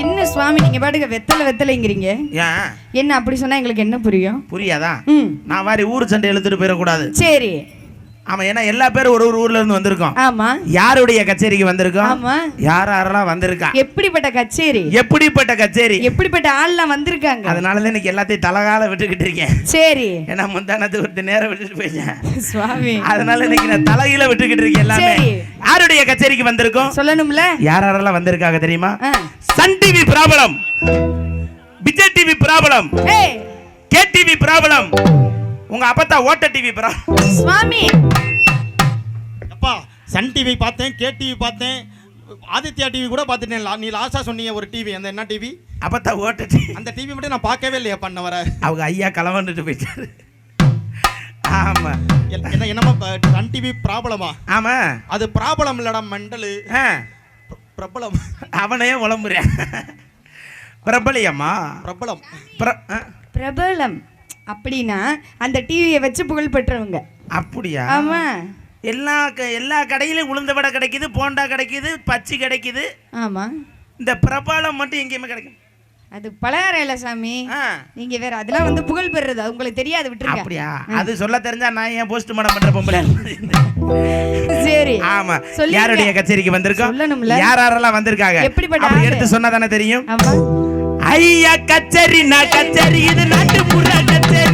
என்ன சுவாமி நீங்க பாட்டுக்கு வெத்தலைங்கிறீங்க? ஏன் என்ன அப்படி சொன்னா எங்களுக்கு என்ன புரியும்? புரியாதா? நான் மாதிரி ஊர் சண்டை இழுத்துட்டு போயிடக்கூடாது. சரி. ஆமா, ஏன்னா எல்லா பேரும் ஒரு ஊர்ல இருந்து வந்திருக்கோம். ஆமா. யாருடைய கச்சேரிக்கு வந்திருக்கோம்? ஆமா. யாரெல்லாம் வந்திருக்கா? எப்படிப்பட்ட கச்சேரி? எப்படிப்பட்ட ஆள்லாம் வந்திருக்காங்க? அதனாலதான் இன்னைக்கு எல்லாத்தையும் தலகால விட்டுக்கிட்டு இருக்கேன். சரி. ஏன்னா முந்தானத்து ஒரு நேரம் விட்டுட்டு போயிட்டேன் சுவாமி. அதனால இன்னைக்கு நான் தலையில விட்டுக்கிட்டு இருக்கேன் எல்லாமே. யாருடைய கச்சேரிக்கு வந்திருக்கோம் சொல்லணும்ல? யாரெல்லாம் வந்திருக்காங்க தெரியுமா? Sun TV problem, Vijay TV problem, K TV problem, உங்க அப்பத்தா ஓட்ட டிவி ப்ராப்ளம். சுவாமி அப்பா சன் டிவி பார்த்தேன், கே டிவி பார்த்தேன், ஆதித்யா டிவி கூட பார்த்துட்டேன். நீ லாஸ்டா சொன்னீங்க ஒரு டிவி, அந்த என்ன டிவி? அப்பத்தா ஓட்ட டிவி. அந்த டிவி மட்டும் நான் பார்க்கவே இல்லையா பண்ண வர. அவங்க ஐயா கலவண்டுட்டு போயிட்டாரு. ஆமா. என்னமா சன் டிவி ப்ராப்ளமா? ஆமா. அது ப்ராப்ளம் இல்லடா மண்டலு, பிரபலம். அவனையே உளம்புறேன். பிரபலியம்மா? பிரபலம் அப்படின்னா அந்த டிவியை வச்சு புகழ் பெற்றவங்க. அப்படியா? ஆமா. எல்லா கடையிலும் உளுந்த வடை கிடைக்குது, போண்டா கிடைக்குது, பச்சி கிடைக்குது. ஆமா. இந்த பிரபலம் மட்டும் எங்கேயுமே கிடைக்கும். அது பலகாரம் இல்ல சாமி. நீங்க வேற அதெல்லாம் வந்து புகழ் பெறுறது உங்களுக்கு தெரியாது, விட்டுருங்க. அப்படியா? அது சொல்ல தெரிஞ்சா நான் ஏன் போஸ்ட் மார்ட்டம் பண்ற பொம்பளை? சரி. ஆமா. யாருடைய கச்சேரிக்கு வந்திருக்கோம் சொல்லணும்ல? யாரெல்லாம் வந்திருக்காங்க அப்படி எடுத்து சொன்னா தானே தெரியும். ஆமா. ஐயா கச்சேரி, நான் கச்சேரி, இது நாட்டுப்புற கச்சேரி.